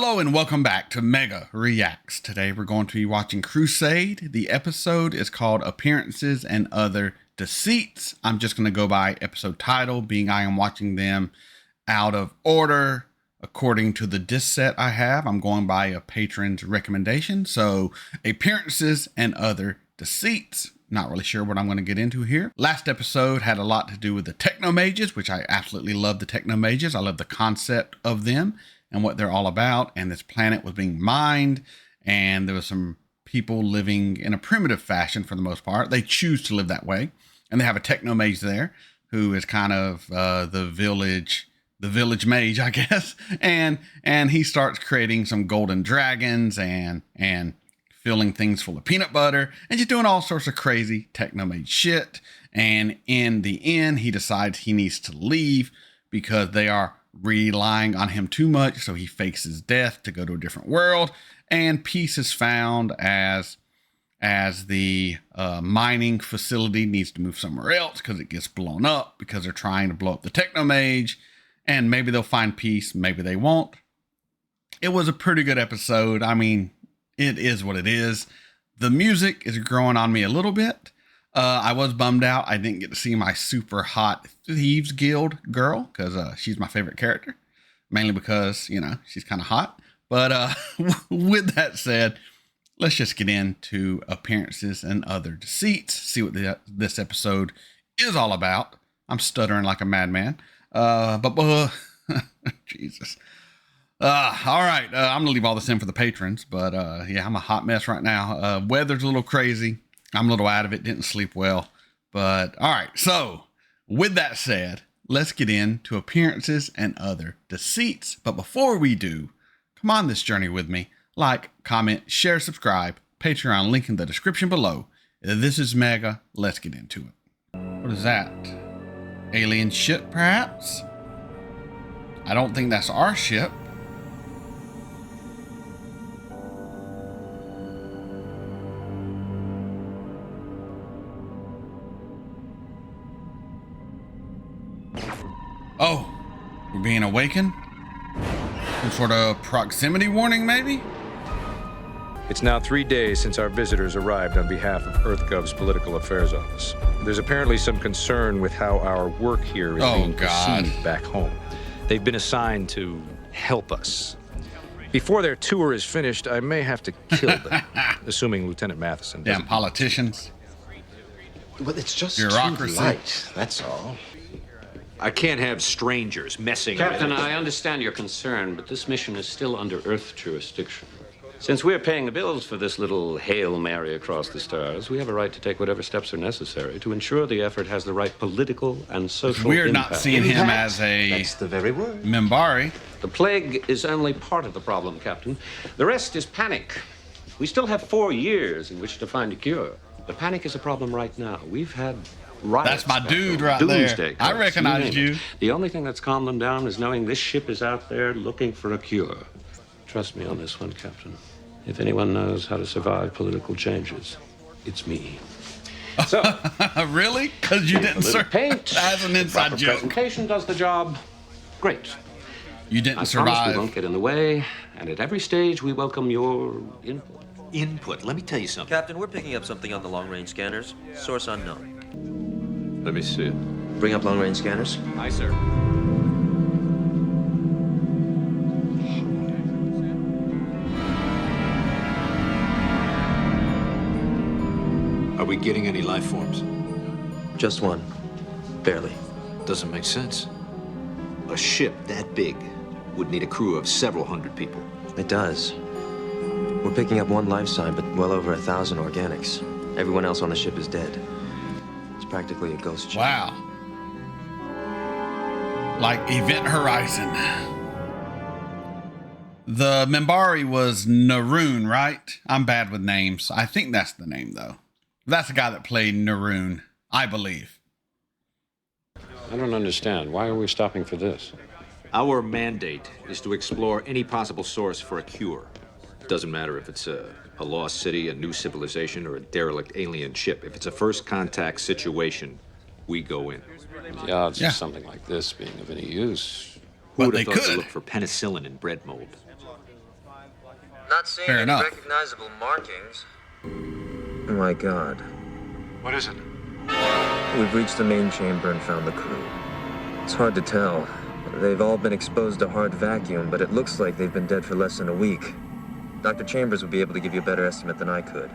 Hello and welcome back to Mega Reacts. Today we're going to be watching Crusade. The episode is called Appearances and Other Deceits. I'm just going to go by episode title, being I am watching them out of order according to the disc set I have. I'm going by a patron's recommendation. So Appearances and Other Deceits. Not really sure what I'm going to get into here. Last episode had a lot to do with the Techno Mages, which I absolutely love the Techno Mages. I love the concept of them and what they're all about. And this planet was being mined, and there was some people living in a primitive fashion for the most part. They choose to live that way. And they have a Techno Mage there who is kind of the village mage, I guess. And he starts creating some golden dragons and filling things full of peanut butter and just doing all sorts of crazy Techno Mage shit. And in the end, he decides he needs to leave because they are relying on him too much. So he fakes his death to go to a different world, and peace is found as the mining facility needs to move somewhere else because it gets blown up because they're trying to blow up the Techno Mage. And maybe they'll find peace, maybe they won't. It was a pretty good episode. I mean, it is what it is. The music is growing on me a little bit. I was bummed out I didn't get to see my super hot Thieves Guild girl because she's my favorite character, mainly because, you know, she's kind of hot. But with that said, let's just get into Appearances and Other Deceits, see what this episode is all about. I'm stuttering like a madman. Jesus. All right. I'm gonna leave all this in for the patrons, but yeah, I'm a hot mess right now. Weather's a little crazy. I'm a little out of it. Didn't sleep well, but all right. So with that said, let's get into Appearances and Other Deceits. But before we do, come on this journey with me. Like, comment, share, subscribe. Patreon link in the description below. This is Mega. Let's get into it. What is that? Alien ship, perhaps? I don't think that's our ship. Oh, we're being awakened? Some sort of proximity warning, maybe? It's now 3 days since our visitors arrived on behalf of EarthGov's Political Affairs Office. There's apparently some concern with how our work here is being perceived back home. They've been assigned to help us. Before their tour is finished, I may have to kill them, assuming Lieutenant Matheson doesn't. Damn politicians. Well, it's just bureaucracy. too light, that's all. I can't have strangers messing with... Captain, I understand your concern, but this mission is still under Earth jurisdiction. Since we're paying the bills for this little Hail Mary across the stars, we have a right to take whatever steps are necessary to ensure the effort has the right political and social We're impact. not seeing him as a That's the very word. Minbari. The plague is only part of the problem, Captain. The rest is panic. We still have 4 years in which to find a cure. The panic is a problem right now. We've had riots. That's my dude right Doomsday there. I cults, recognize name you. it. The only thing that's calmed them down is knowing this ship is out there looking for a cure. Trust me on this one, Captain. If anyone knows how to survive political changes, it's me. So, Really? Because you didn't survive. paint. That's an inside Proper joke. presentation does the job. Great. You didn't I promise survive. we won't get in the way, and at every stage we welcome your input. Input, let me tell you something. Captain, we're picking up something on the long-range scanners. Source unknown. Let me see it. Bring up long-range scanners. Aye, sir. Are we getting any life forms? Just one. Barely. Doesn't make sense. A ship that big would need a crew of several hundred people. It does. We're picking up one life sign, but well over 1,000 organics. Everyone else on the ship is dead. It's practically a ghost ship. Wow. Like Event Horizon. The Minbari was Naroon, right? I'm bad with names. I think that's the name, though. That's the guy that played Naroon, I believe. I don't understand. Why are we stopping for this? Our mandate is to explore any possible source for a cure. Doesn't matter if it's a lost city, a new civilization, or a derelict alien ship. If it's a first contact situation, we go in. The odds Yeah. of something like this being of any use. Who But would have they thought to could. look for penicillin in bread mold? Not seeing Fair any enough. recognizable markings. Oh my God. What is it? We've reached the main chamber and found the crew. It's hard to tell. They've all been exposed to hard vacuum, but it looks like they've been dead for less than a week. Dr. Chambers would be able to give you a better estimate than I could.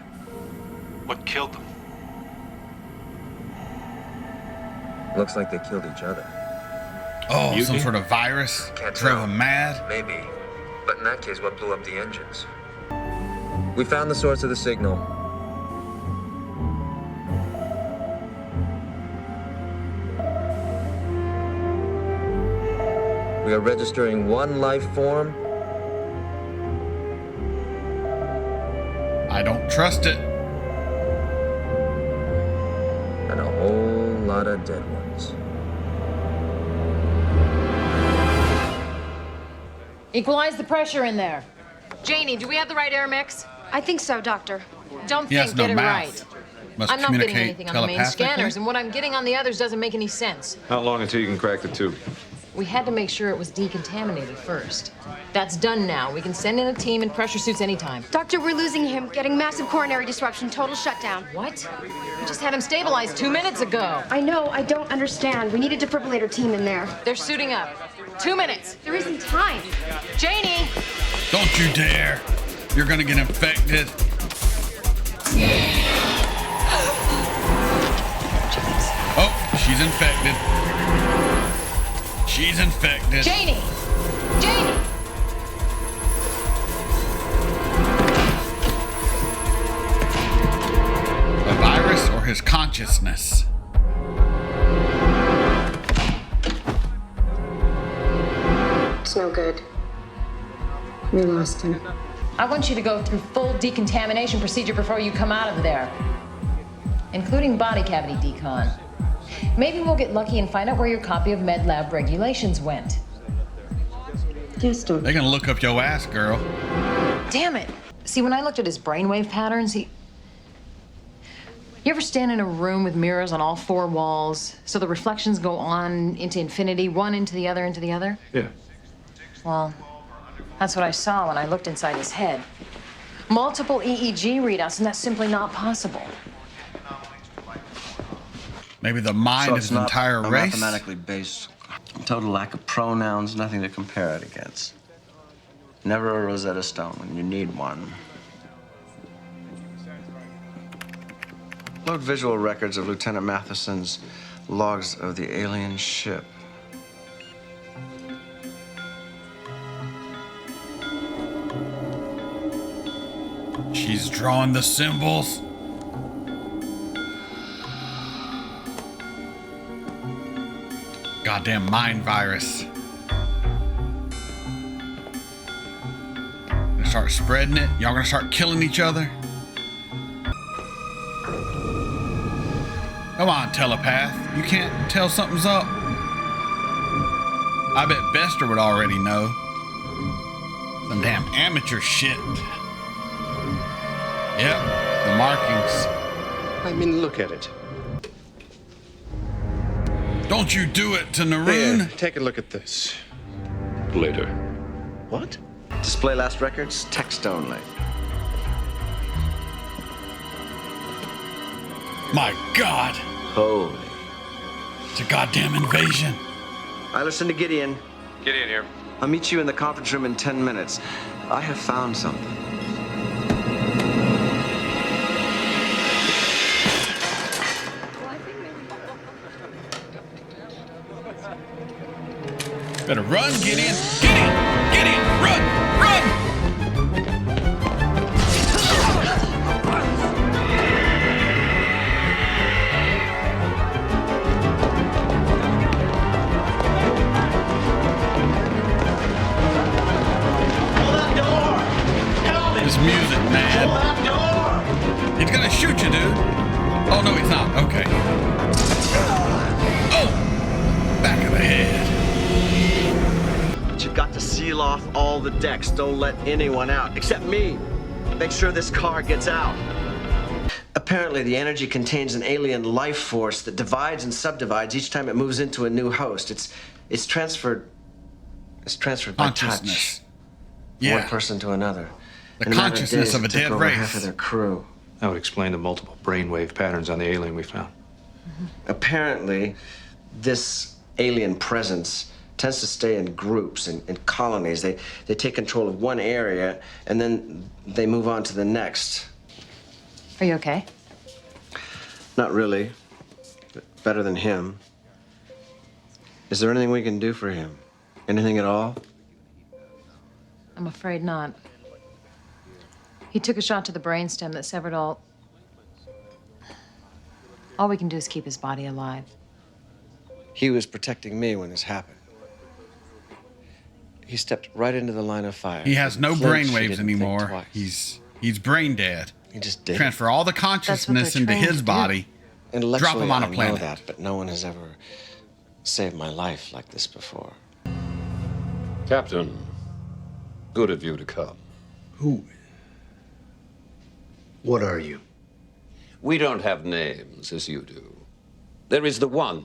What killed them? Looks like they killed each other. Oh, some sort of virus Can't drove tell. him mad. Maybe. But in that case, what blew up the engines? We found the source of the signal. We are registering one life form. I don't trust it. And a whole lot of dead ones. Equalize the pressure in there. Janie, do we have the right air mix? I think so, Doctor. Don't He has think, no get it mouth. right. Must I'm not getting communicate anything on the main telepathically? scanners, and what I'm getting on the others doesn't make any sense. How long until you can crack the tube? We had to make sure it was decontaminated first. That's done now. We can send in a team in pressure suits anytime. Doctor, we're losing him. Getting massive coronary disruption, total shutdown. What? We just had him stabilized 2 minutes ago. I know, I don't understand. We need a defibrillator team in there. They're suiting up. 2 minutes. There isn't time. Janie! Don't you dare. You're gonna get infected. Oh, she's infected. She's infected. Janie! Janie! A virus or his consciousness? It's no good. We lost him. I want you to go through full decontamination procedure before you come out of there, including body cavity decon. Maybe we'll get lucky and find out where your copy of med lab regulations went. Yes, Doctor. They're gonna look up your ass, girl. Damn it. See, when I looked at his brainwave patterns, You ever stand in a room with mirrors on all four walls, so the reflections go on into infinity, one into the other, into the other? Yeah. Well, that's what I saw when I looked inside his head. Multiple EEG readouts, and that's simply not possible. Maybe the mind So of it's his not entire a race. mathematically based, total lack of pronouns, nothing to compare it against. Never a Rosetta Stone when you need one. Load visual records of Lieutenant Matheson's logs of the alien ship. She's drawing the symbols. Goddamn mind virus. Gonna start spreading it. Y'all gonna start killing each other. Come on, telepath. You can't tell something's up. I bet Bester would already know. Some damn amateur shit. Yep, the markings. I mean, look at it. Don't you do it to Here, Naroon. take a look at this. Later. What? Display last records, text only. My God, Holy. it's a goddamn invasion. I listen to Gideon. Get in here. I'll meet you in the conference room in 10 minutes. I have found something. Better run, Gideon. Gideon, Gideon, run, run. This music, man. He's gonna shoot you, dude. Oh, no, he's not. Okay. Oh, back of the head. But you've got to seal off all the decks. Don't let anyone out, except me. Make sure this car gets out. Apparently, the energy contains an alien life force that divides and subdivides each time it moves into a new host. It's transferred by touch. Consciousness. From one Yeah. person to another. The In a matter consciousness days, of a it took dead over race. half of their crew. That would explain the multiple brainwave patterns on the alien we found. Apparently, this alien presence tends to stay in groups, in colonies. They take control of one area, and then they move on to the next. Are you okay? Not really, but better than him. Is there anything we can do for him? Anything at all? I'm afraid not. He took a shot to the brainstem that severed all we can do is keep his body alive. He was protecting me when this happened. He stepped right into the line of fire. He has no Flinched, he brainwaves didn't think anymore. twice. He's brain dead. He just did. Transfer all the consciousness into trained his to do. body. Drop him on a I know planet. that, but no one has ever saved my life like this before. Captain, good of you to come. Who? What are you? We don't have names as you do. There is the one,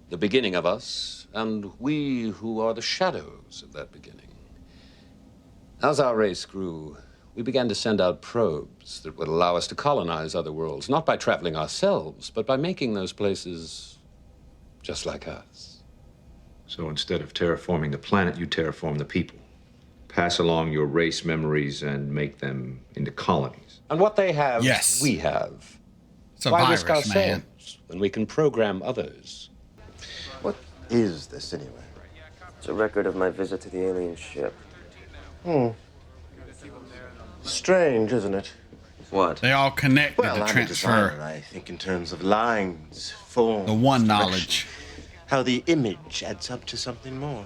the beginning of us, and we who are the shadows of that beginning. As our race grew, we began to send out probes that would allow us to colonize other worlds, not by traveling ourselves, but by making those places just like us. So instead of terraforming the planet, you terraform the people. Pass along your race memories and make them into colonies. And what they have, Yes. we have. It's a Why risk virus, man. ourselves when we can program others? What is this anyway? It's a record of my visit to the alien ship. Strange, isn't it? What? They all connected Well, to I'm a transfer designer. I think in terms of lines, forms, the one direction, knowledge. how the image adds up to something more.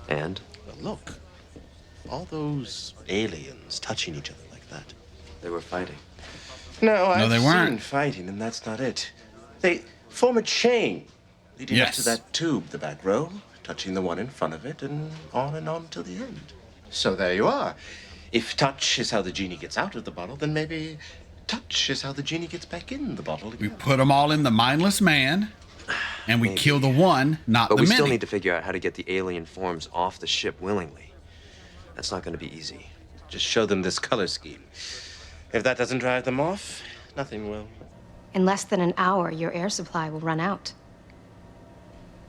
And? Well, look, all those aliens touching each other like that. They were fighting. No, I've they seen weren't. fighting, and that's not it. They form a chain leading up to Yes. that tube, the back row, touching the one in front of it, and on till the end. So there you are. If touch is how the genie gets out of the bottle, then maybe touch is how the genie gets back in the bottle We again. put them all in the mindless man, and we kill the one, not But the we many. still need to figure out how to get the alien forms off the ship willingly. That's not going to be easy. Just show them this color scheme. If that doesn't drive them off, nothing will. In less than an hour, your air supply will run out.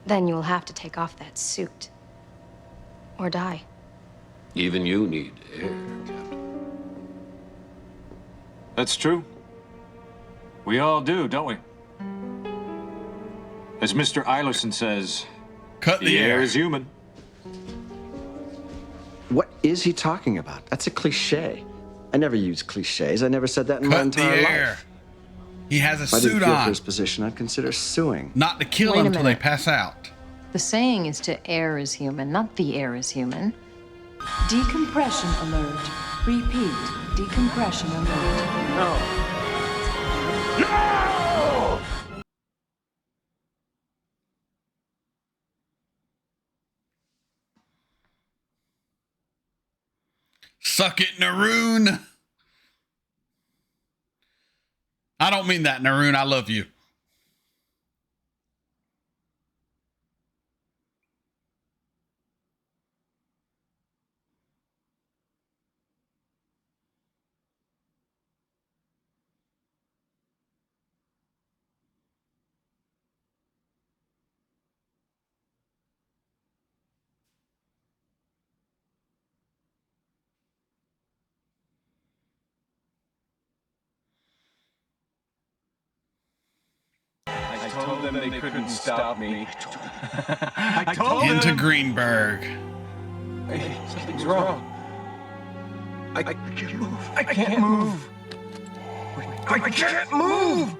Then you will have to take off that suit. Or die. Even you need air, Captain. That's true. We all do, don't we? As Mr. Eilerson says, Cut the air. is human. What is he talking about? That's a cliche. I never use cliches. I never said that in my Cut the entire air. life. He has a If I didn't suit feel for on. his position, I'd consider suing. Not to kill Wait a him till they minute. pass out. The saying is to err is human, not the air is human. Decompression alert. Repeat. Decompression alert. Suck it, Naroon. I don't mean that, Naroon. I love you. I told them they couldn't stop me. I told them. Into Greenberg. Something's wrong. I can't move. I can't move. I can't move.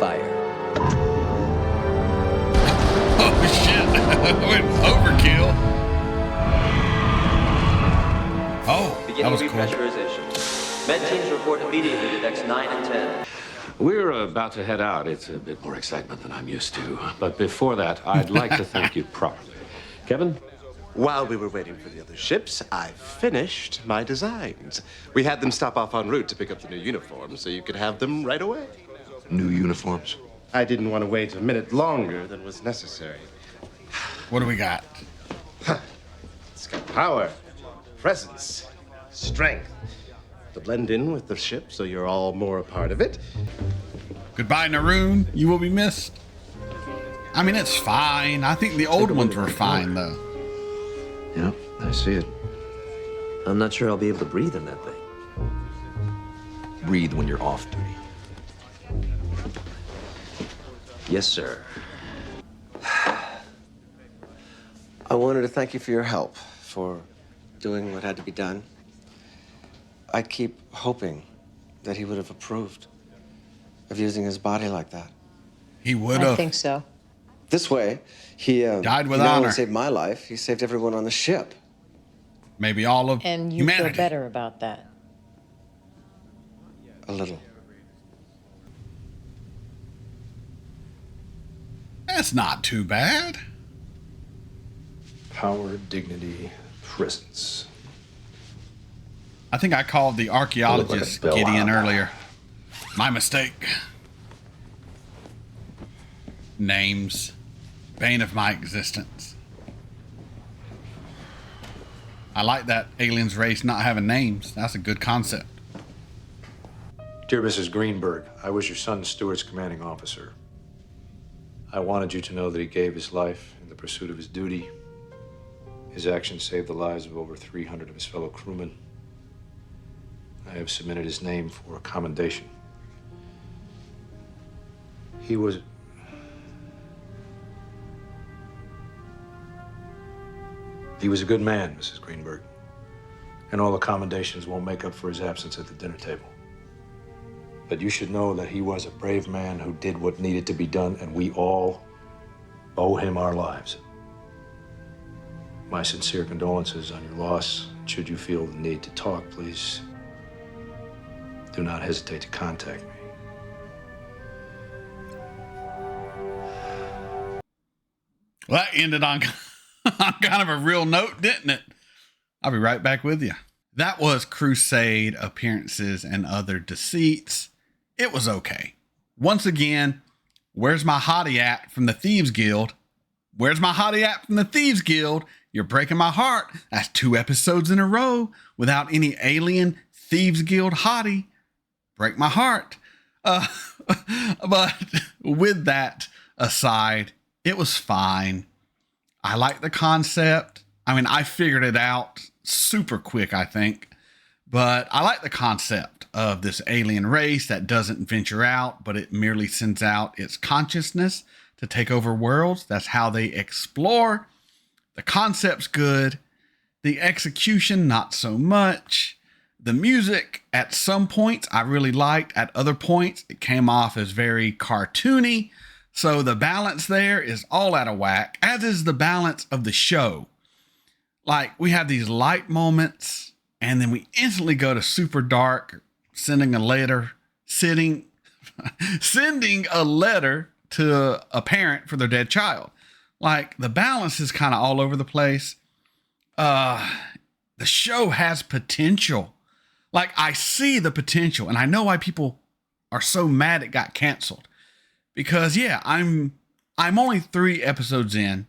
Fire. Oh, shit. Went overkill. Oh, that Beginning was cool. repressurization. Med teams report immediately to decks 9 and 10. We're about to head out. It's a bit more excitement than I'm used to. But before that, I'd like to thank you properly. Kevin? While we were waiting for the other ships, I finished my designs. We had them stop off en route to pick up the new uniforms so you could have them right away. New uniforms? I didn't want to wait a minute longer than was necessary. What do we got? It's got Power, presence, strength. To blend in with the ship so you're all more a part of it. Goodbye, Naroon. You will be missed. I mean, it's fine. I think the old ones were fine, though. Yep, I see it. I'm not sure I'll be able to breathe in that thing. Breathe when you're off duty. Yes, sir. I wanted to thank you for your help, for doing what had to be done. I keep hoping that he would have approved of using his body like that. He would have. I think so. This way, he died with he not honor. only saved my life, he saved everyone on the ship. Maybe all of And you humanity. feel better about that. A little. That's not too bad. Power, dignity, presence. I think I called the archaeologist Bill Gideon Allen. earlier. My mistake. Names. Bane of my existence. I like that aliens race not having names. That's a good concept. Dear Mrs. Greenberg, I was your son Stuart's commanding officer. I wanted you to know that he gave his life in the pursuit of his duty. His actions saved the lives of over 300 of his fellow crewmen. I have submitted his name for a commendation. He was a good man, Mrs. Greenberg. And all the commendations won't make up for his absence at the dinner table. But you should know that he was a brave man who did what needed to be done, and we all owe him our lives. My sincere condolences on your loss. Should you feel the need to talk, please do not hesitate to contact me. Well, that ended on kind of a real note, didn't it? I'll be right back with you. That was Crusade, Appearances, and Other Deceits. It was okay. Once again, where's my hottie at from the Thieves Guild? Where's my hottie at from the Thieves Guild? You're breaking my heart. That's 2 episodes in a row without any alien Thieves Guild hottie. Break my heart. But with that aside, it was fine. I like the concept. I mean, I figured it out super quick, I think. But I like the concept of this alien race that doesn't venture out, but it merely sends out its consciousness to take over worlds. That's how they explore. The concept's good. The execution, not so much. The music, at some points, I really liked. At other points, it came off as very cartoony. So the balance there is all out of whack, as is the balance of the show. Like, we have these light moments, and then we instantly go to super dark, sending a letter to a parent for their dead child. Like, the balance is kind of all over the place. The show has potential. Like, I see the potential, and I know why people are so mad it got canceled. Because, yeah, I'm only 3 episodes in,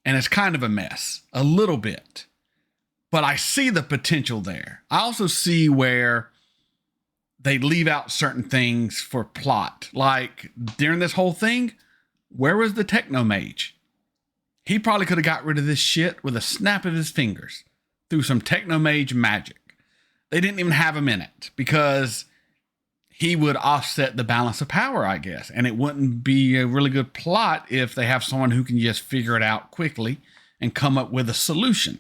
and it's kind of a mess, a little bit. But I see the potential there. I also see where they leave out certain things for plot. Like, during this whole thing, where was the techno mage? He probably could have got rid of this shit with a snap of his fingers through some techno mage magic. They didn't even have him in it because he would offset the balance of power, I guess. And it wouldn't be a really good plot if they have someone who can just figure it out quickly and come up with a solution.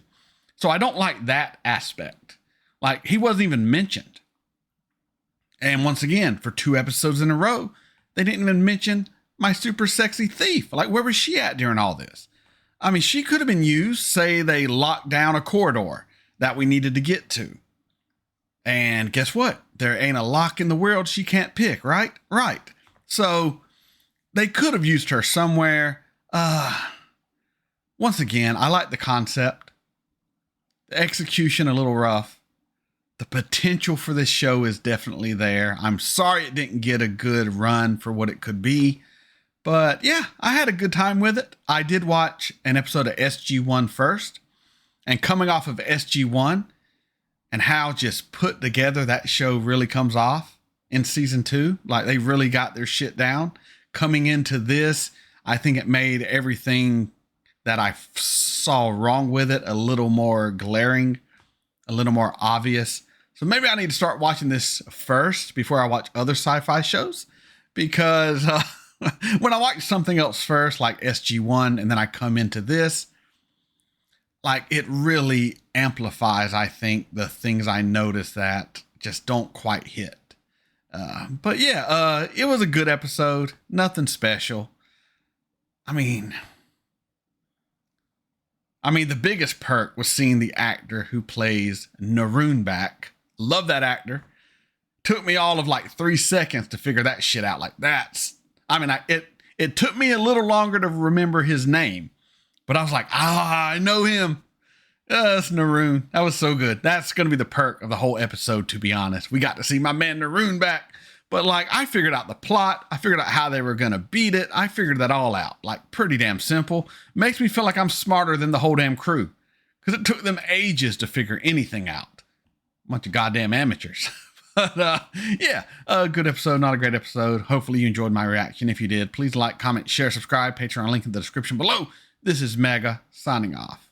So I don't like that aspect. Like, he wasn't even mentioned. And once again, for 2 episodes in a row, they didn't even mention my super sexy thief. Like, where was she at during all this? I mean, she could have been used. Say they locked down a corridor that we needed to get to. And guess what? There ain't a lock in the world she can't pick, right? Right. So they could have used her somewhere. Once again, I like the concept. The execution a little rough. The potential for this show is definitely there. I'm sorry it didn't get a good run for what it could be. But yeah, I had a good time with it. I did watch an episode of SG-1 first. And coming off of SG1 and how just put together that show really comes off in season 2, like they really got their shit down. Coming into this, I think it made everything that I saw wrong with it a little more glaring, a little more obvious. So maybe I need to start watching this first before I watch other sci-fi shows, because when I watch something else first, like SG1, and then I come into this, like it really amplifies, I think, the things I notice that just don't quite hit. But yeah, it was a good episode. Nothing special. I mean, the biggest perk was seeing the actor who plays Naroon back. Love that actor. Took me all of like 3 seconds to figure that shit out. Like it took me a little longer to remember his name, but I was like, I know him. That's Naroon. That was so good. That's going to be the perk of the whole episode, to be honest. We got to see my man Naroon back. But like, I figured out the plot. I figured out how they were going to beat it. I figured that all out. Like, pretty damn simple. Makes me feel like I'm smarter than the whole damn crew, because it took them ages to figure anything out. Bunch of goddamn amateurs. But yeah, a good episode, not a great episode. Hopefully you enjoyed my reaction. If you did, please like, comment, share, subscribe. Patreon link in the description below. This is Mega, signing off.